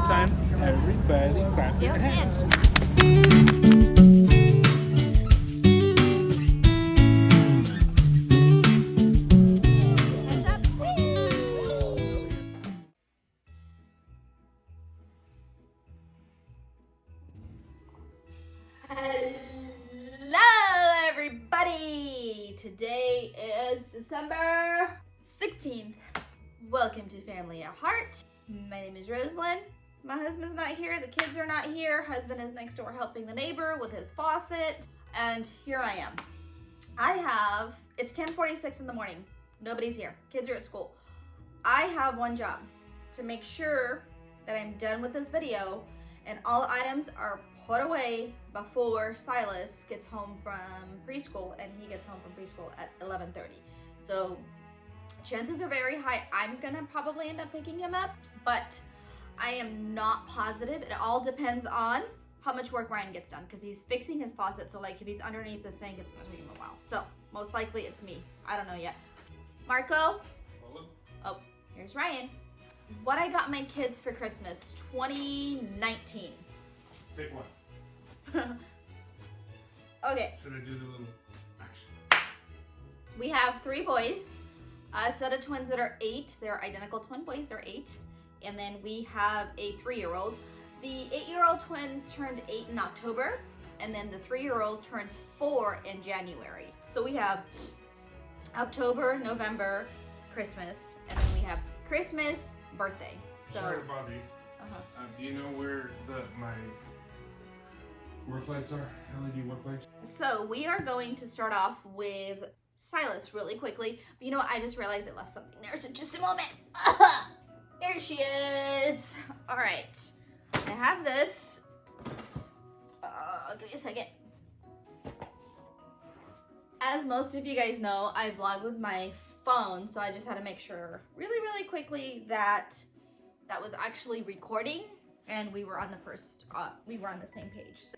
time, everybody clap your hands. Hello, everybody! Today is December 16th. Welcome to Family at Heart. My name is Rosalind. My husband's not here. The kids are not here. Husband is next door helping the neighbor with his faucet. And here I am. It's 10:46 in the morning. Nobody's here. Kids are at school. I have one job, to make sure that I'm done with this video and all items are put away before Silas gets home from preschool, and he gets home from preschool at 11:30. So chances are very high I'm gonna probably end up picking him up, but I am not positive. It all depends on how much work Ryan gets done, because he's fixing his faucet. So like if he's underneath the sink, it's gonna take him a while. So most likely it's me. I don't know yet. Marco? Hello? Oh, here's Ryan. What I got my kids for Christmas 2019. Pick one. Okay. Should I do the little action? We have 3 boys, a set of twins that are 8. They're identical twin boys, they're 8. And then we have a 3-year-old. The 8-year-old twins turned 8 in October, and then the 3-year-old turns 4 in January. So we have October, November, Christmas, and then we have Christmas, birthday. So, sorry to bother you. Do you know where my work lights are? LED work lights? So we are going to start off with Silas really quickly. But you know what? I just realized I left something there, so just a moment. Here she is. All right. I have this. Give me a second. As most of you guys know, I vlog with my phone, so I just had to make sure really quickly that that was actually recording and we were on the same page. So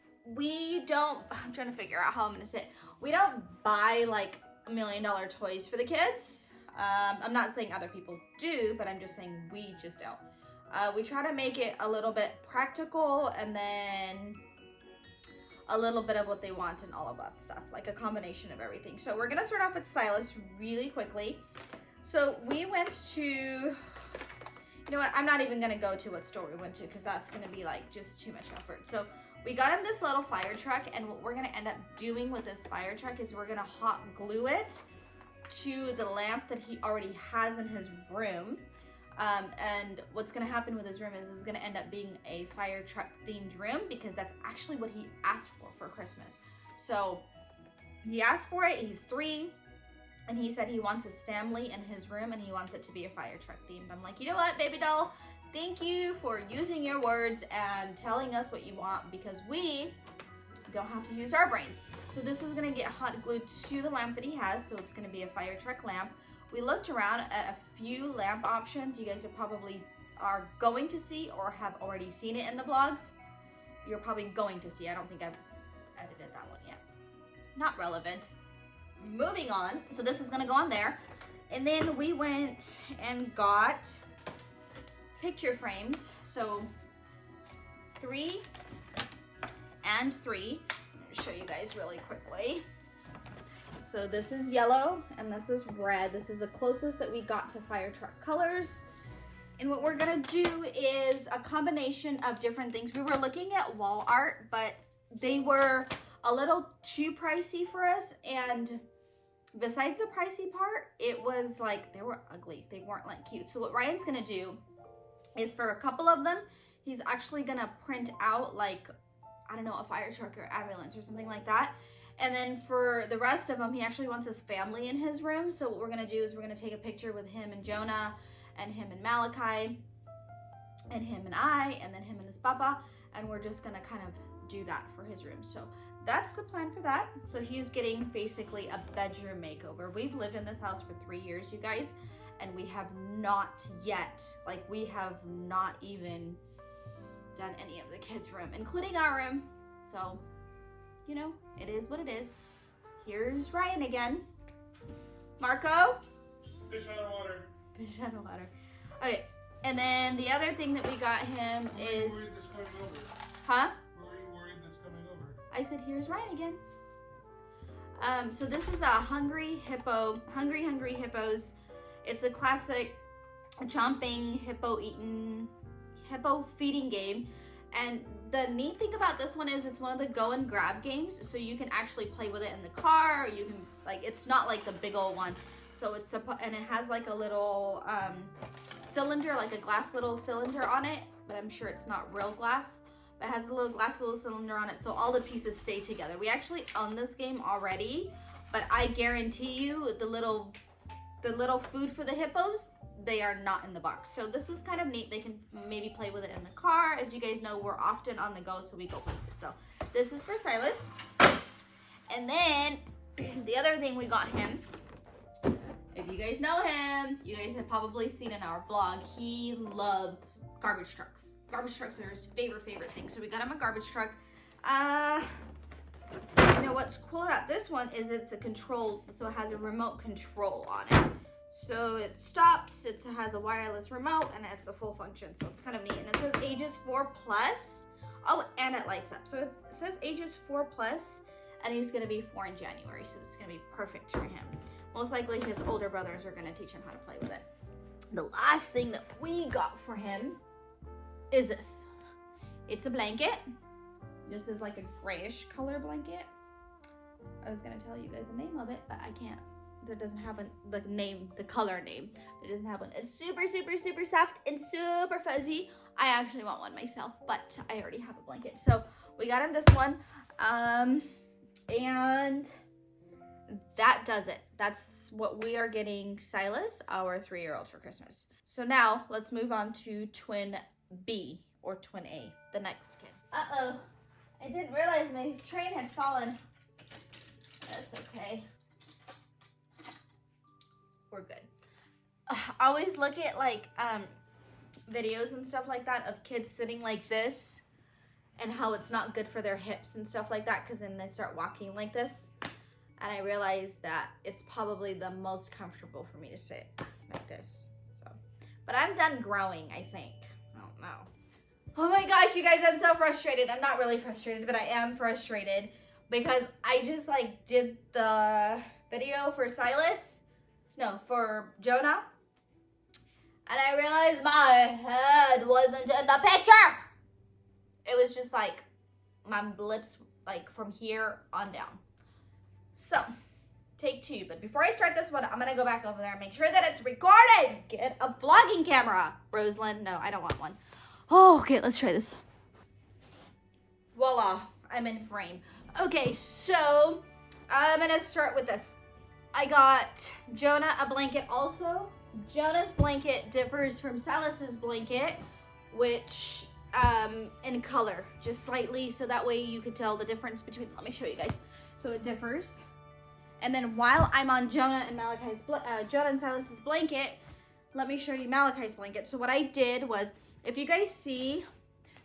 I'm trying to figure out how I'm gonna say it. We don't buy like $1 million toys for the kids. I'm not saying other people do, but I'm just saying we just don't. We try to make it a little bit practical, and then a little bit of what they want and all of that stuff, like a combination of everything. So we're gonna start off with Silas really quickly. So we went to, you know what, I'm not even gonna go to what store we went to, because that's gonna be like just too much effort. So we got him this little fire truck, and what we're gonna end up doing with this fire truck is we're gonna hot glue it to the lamp that he already has in his room. And what's gonna happen with his room is it's gonna end up being a fire truck themed room, because that's actually what he asked for Christmas. So he asked for it, he's 3, and he said he wants his family in his room and he wants it to be a fire truck themed. I'm like, you know what, baby doll, thank you for using your words and telling us what you want, because we don't have to use our brains. So this is gonna get hot glued to the lamp that he has, so it's gonna be a fire truck lamp. We looked around at a few lamp options. You guys are going to see or have already seen it in the vlogs. You're probably going to see. I don't think I've edited that one yet. Not relevant. Moving on. So this is gonna go on there. And then we went and got picture frames. So 3 and 3. Let me show you guys really quickly. So this is yellow and this is red. This is the closest that we got to fire truck colors. And what we're gonna do is a combination of different things. We were looking at wall art, but they were a little too pricey for us. And besides the pricey part, it was like, they were ugly. They weren't like cute. So what Ryan's gonna do is, for a couple of them, he's actually gonna print out like, I don't know, a fire truck or ambulance or something like that. And then for the rest of them, he actually wants his family in his room. So what we're gonna do is we're gonna take a picture with him and Jonah, and him and Malachi, and him and I, and then him and his papa, and we're just gonna kind of do that for his room. So that's the plan for that. So he's getting basically a bedroom makeover. We've lived in this house for 3 years, you guys, and we have not yet, like we have not even done any of the kids' room, including our room. So, you know, it is what it is. Here's Ryan again. Marco? Fish out of water. Fish out of water. Okay, And then the other thing that we got him is... Where are you worried this coming over? Huh? Where are you worried this coming over? I said, here's Ryan again. So this is a Hungry Hippos. It's a classic chomping, hippo feeding game. And the neat thing about this one is it's one of the go and grab games. So you can actually play with it in the car. You can, like, it's not like the big old one. So it's, and it has like a little cylinder, like a glass little cylinder on it. But I'm sure it's not real glass. It has a little cylinder on it, so all the pieces stay together. We actually own this game already, but I guarantee you the little food for the hippos, they are not in the box. So this is kind of neat. They can maybe play with it in the car. As you guys know, we're often on the go, so we go places. So this is for Silas. And then the other thing we got him, if you guys know him, you guys have probably seen in our vlog, he loves garbage trucks. Garbage trucks are his favorite thing. So we got him a garbage truck. You know what's cool about this one is it's a control, so it has a remote control on it. So it stops, it has a wireless remote, and it's a full function. So it's kind of neat. And it says ages 4+. Oh, and it lights up. So it says ages 4+, and he's gonna be 4 in January. So this is gonna be perfect for him. Most likely his older brothers are gonna teach him how to play with it. The last thing that we got for him is this. It's a blanket. This is like a grayish color blanket. I was gonna tell you guys the name of it, but I can't. There doesn't have the name, the color name. It doesn't have one. It's super soft and super fuzzy. I actually want one myself, but I already have a blanket. So we got him this one. And that does it. That's what we are getting Silas, our 3-year-old, for Christmas. So now let's move on to twin B or twin A, the next kid. Uh-oh, I didn't realize my train had fallen. That's okay. We're good. I always look at like videos and stuff like that of kids sitting like this and how it's not good for their hips and stuff like that, because then they start walking like this. And I realized that it's probably the most comfortable for me to sit like this. So, but I'm done growing, I think. I don't know. Oh my gosh, you guys, I'm so frustrated. I'm not really frustrated, but I am frustrated because I just like did the video for Silas. No, for Jonah. And I realized my head wasn't in the picture. It was just like my lips like from here on down. So, take 2. But before I start this one, I'm going to go back over there and make sure that it's recorded. Get a vlogging camera. Rosalind, no, I don't want one. Oh, okay, let's try this. Voila, I'm in frame. Okay, so I'm going to start with this. I got Jonah a blanket also. Jonah's blanket differs from Silas's blanket, which in color, just slightly, so that way you could tell the difference between, let me show you guys. So it differs. And then while I'm on Jonah and Silas's blanket, let me show you Malachi's blanket. So what I did was, if you guys see,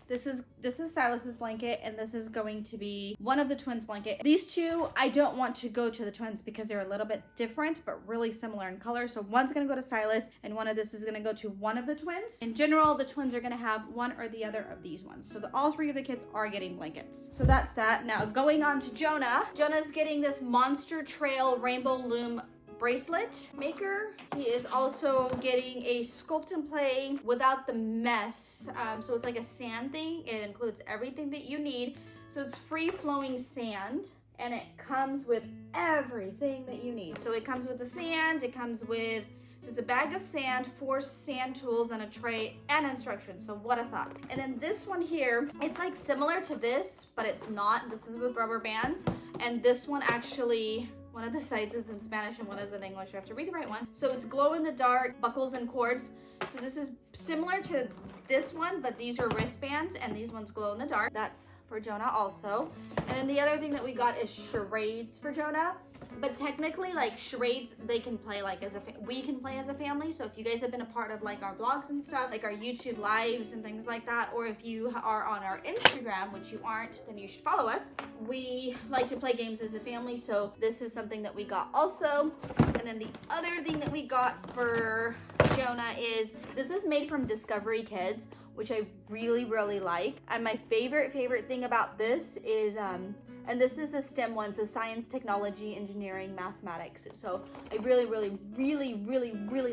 this is Silas's blanket, and this is going to be one of the twins' blanket. These two, I don't want to go to the twins because they're a little bit different, but really similar in color. So one's gonna go to Silas, and one of this is gonna go to one of the twins. In general, the twins are gonna have one or the other of these ones. So all 3 of the kids are getting blankets. So that's that. Now going on to Jonah. Jonah's getting this Monster Trail Rainbow Loom bracelet maker. He is also getting a sculpt and play without the mess. So it's like a sand thing. It includes everything that you need. So it's free flowing sand, and it comes with everything that you need. So it comes with the sand, it comes with just a bag of sand, 4 sand tools, and a tray, and instructions. So what a thought. And then this one here, it's like similar to this, but it's not. This is with rubber bands. And this one actually, one of the sides is in Spanish and one is in English. You have to read the right one. So it's glow in the dark, buckles and cords. So this is similar to this one, but these are wristbands and these ones glow in the dark. That's for Jonah also. And then the other thing that we got is charades for Jonah. But technically, like, charades, they can play like we can play as a family. So if you guys have been a part of like our vlogs and stuff, like our YouTube lives and things like that, or if you are on our Instagram, which you aren't, then you should follow us. We like to play games as a family, so this is something that we got also. And then the other thing that we got for Jonah is, this is made from Discovery Kids, which I really, really like. And my favorite thing about this is, and this is a STEM one, so science, technology, engineering, mathematics. So I really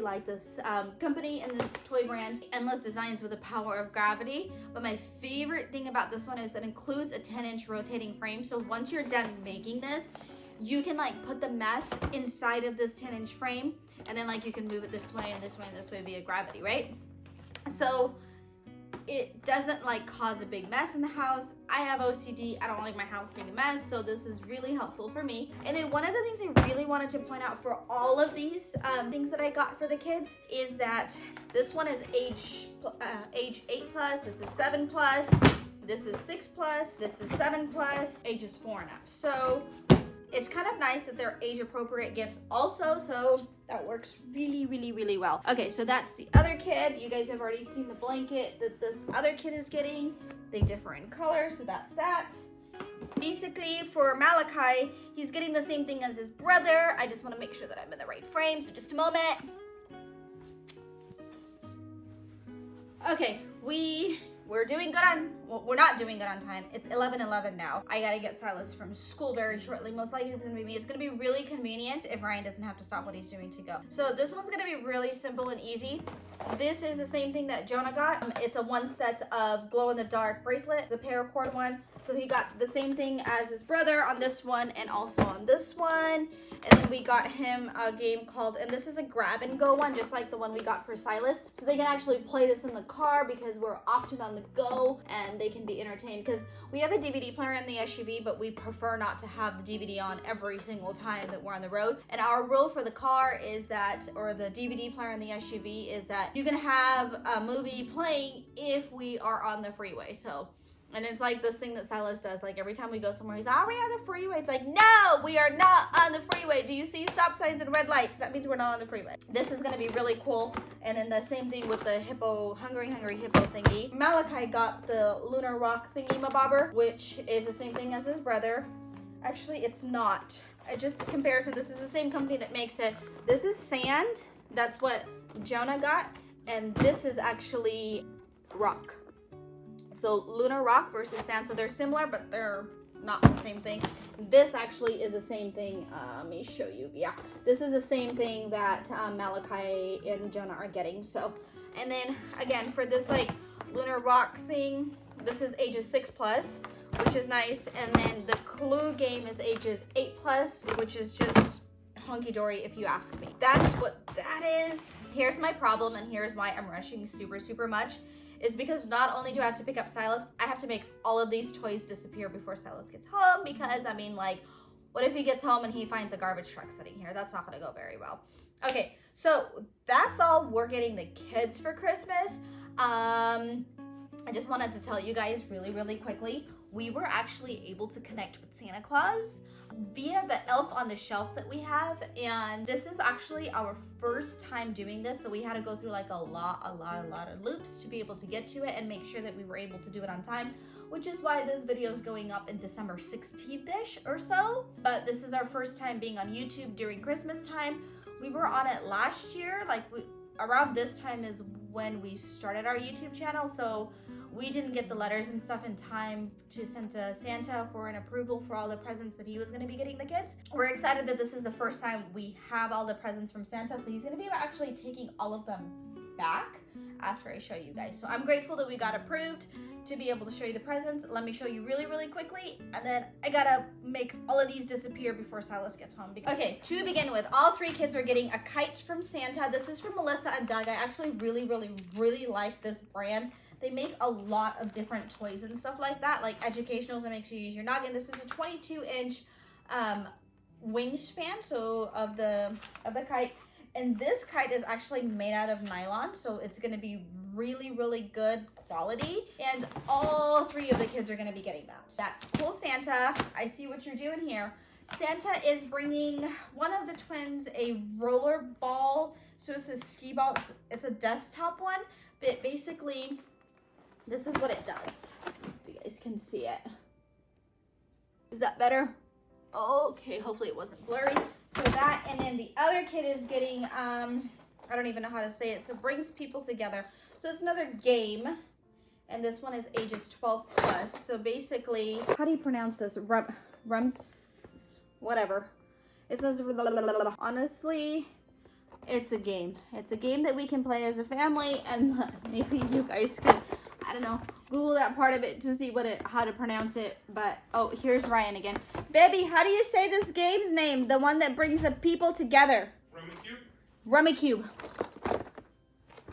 like this company and this toy brand. Endless designs with the power of gravity. But my favorite thing about this one is that it includes a 10-inch rotating frame. So once you're done making this, you can like put the mess inside of this 10-inch frame, and then like you can move it this way and this way and this way via gravity, right? So it doesn't like cause a big mess in the house. I have OCD. I don't like my house being a mess, so this is really helpful for me. And then one of the things I really wanted to point out for all of these things that I got for the kids is that this one is age 8+, this is 7+, this is 6+, this is 7+, ages 4 and up. So it's kind of nice that they're age appropriate gifts also, so that works really well. Okay, so that's the other kid. You guys have already seen the blanket that this other kid is getting. They differ in color, so that's that. Basically, for Malachi, he's getting the same thing as his brother. I just want to make sure that I'm in the right frame, so just a moment. Okay, we're doing good on, well, we're not doing good on time. It's 11:11 now. I gotta get Silas from school very shortly. Most likely it's gonna be me. It's gonna be really convenient if Ryan doesn't have to stop what he's doing to go. So this one's gonna be really simple and easy. This is the same thing that Jonah got. It's a one set of glow-in-the-dark bracelet. It's a paracord one. So he got the same thing as his brother on this one and also on this one. And then we got him a game called, and this is a grab and go one, just like the one we got for Silas. So they can actually play this in the car because we're often on the go and they can be entertained. Because we have a DVD player in the SUV, but we prefer not to have the DVD on every single time that we're on the road. And our rule for the car is that, or the DVD player in the SUV, is that you can have a movie playing if we are on the freeway. So, and it's like this thing that Silas does, like every time we go somewhere, he's like, are we on the freeway? It's like, no, we are not on the freeway. Do you see stop signs and red lights? That means we're not on the freeway. This is gonna be really cool. And then the same thing with the hippo, hungry hippo thingy. Malachi got the lunar rock thingy mabobber, which is the same thing as his brother. Actually, it's not. Just comparison, this is the same company that makes it. This is sand, that's what Jonah got. And this is actually rock. So lunar rock versus sand, so they're similar, but they're not the same thing. This actually is the same thing. Let me show you. Yeah, this is the same thing that Malachi and Jonah are getting. So, and then again for this like lunar rock thing, this is ages 6+, which is nice. And then the clue game is ages 8+, which is just hunky-dory if you ask me. That's what that is. Here's my problem, and here's why I'm rushing super much. Is because not only do I have to pick up Silas, I have to make all of these toys disappear before Silas gets home, because I mean, like, what if he gets home and he finds a garbage truck sitting here? That's not gonna go very well. Okay, so that's all we're getting the kids for Christmas. I just wanted to tell you guys really quickly, we were actually able to connect with Santa Claus via the elf on the shelf that we have, and this is actually our first time doing this, so we had to go through like a lot of loops to be able to get to it and make sure that we were able to do it on time, which is why this video is going up in December 16th-ish or so. But this is our first time being on YouTube during Christmas time. We were on it last year, like around this time is when we started our YouTube channel, so we didn't get the letters and stuff in time to send to Santa for an approval for all the presents that he was gonna be getting the kids. We're excited that this is the first time we have all the presents from Santa, so he's gonna be actually taking all of them back after I show you guys. So I'm grateful that we got approved to be able to show you the presents. Let me show you really quickly, and then I gotta make all of these disappear before Silas gets home. Okay, to begin with, all three kids are getting a kite from Santa. This is from Melissa and Doug. I actually really like this brand. They make a lot of different toys and stuff like that, like educationals that makes you use your noggin. This is a 22-inch wingspan, so of the kite. And this kite is actually made out of nylon, so it's gonna be really, really good quality. And all 3 of the kids are gonna be getting them. That's cool, Santa. I see what you're doing here. Santa is bringing one of the twins a roller ball. So it's a skee ball. It's a desktop one, but basically this is what it does. If you guys can see it. Is that better? Okay, hopefully it wasn't blurry. So that, and then the other kid is getting, I don't even know how to say it. So it brings people together. So it's another game. And this one is ages 12 plus. So basically, how do you pronounce this? Whatever. It says, honestly, it's a game. It's a game that we can play as a family, and maybe you guys could, I don't know, Google that part of it to see how to pronounce it. But, oh, here's Ryan again. Baby, how do you say this game's name? The one that brings the people together. Rummy Cube.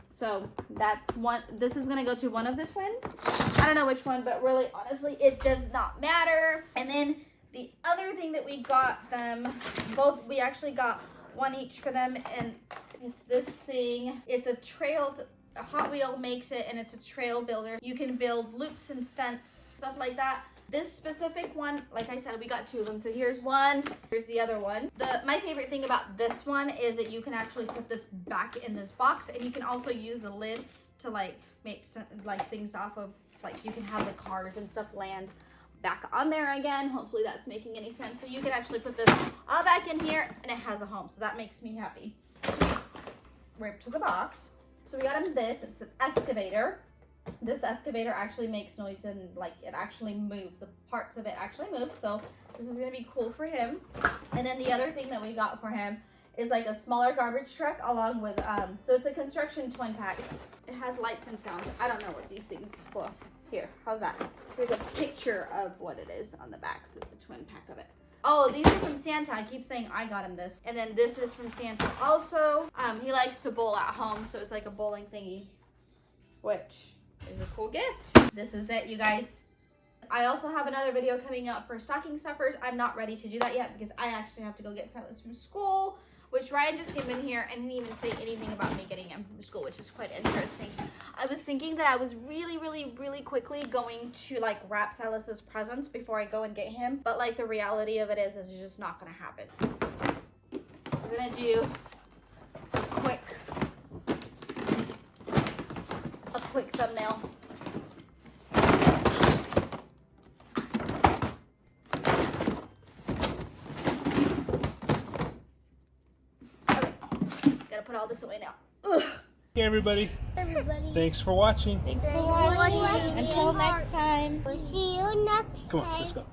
So that's one. This is gonna go to one of the twins. I don't know which one, but really, honestly, it does not matter. And then the other thing that we got them, both, we actually got one each for them, and it's this thing. It's a trail, a Hot Wheel makes it, and it's a trail builder. You can build loops and stunts, stuff like that. This specific one, like I said, we got 2 of them. So here's one, here's the other one. My favorite thing about this one is that you can actually put this back in this box, and you can also use the lid to like make some, like things off of, like you can have the cars and stuff land back on there again. Hopefully that's making any sense. So you can actually put this all back in here, and it has a home. So that makes me happy. So we're up to the box. So we got him this. It's an excavator. This excavator actually makes noise, and like it actually moves. The parts of it actually move. So this is gonna be cool for him. And then the other thing that we got for him is like a smaller garbage truck along with so it's a construction twin pack. It has lights and sounds. I don't know what these things for. Here, how's that? There's a picture of what it is on the back, so it's a twin pack of it. Oh, these are from Santa. I keep saying I got him this. And then this is from Santa also. He likes to bowl at home, so it's like a bowling thingy, which is a cool gift. This is it, you guys. I also have another video coming up for stocking stuffers. I'm not ready to do that yet because I actually have to go get Silas from school, which Ryan just came in here and didn't even say anything about me getting him from school, which is quite interesting. I was thinking that I was really quickly going to like wrap Silas's presents before I go and get him, but like the reality of it is it's just not gonna happen. We're gonna do a quick thumbnail. Put all this away now. Ugh. Hey everybody. Thanks for watching. Thanks for watching. Until next time. We'll see you next time. Come on, let's go.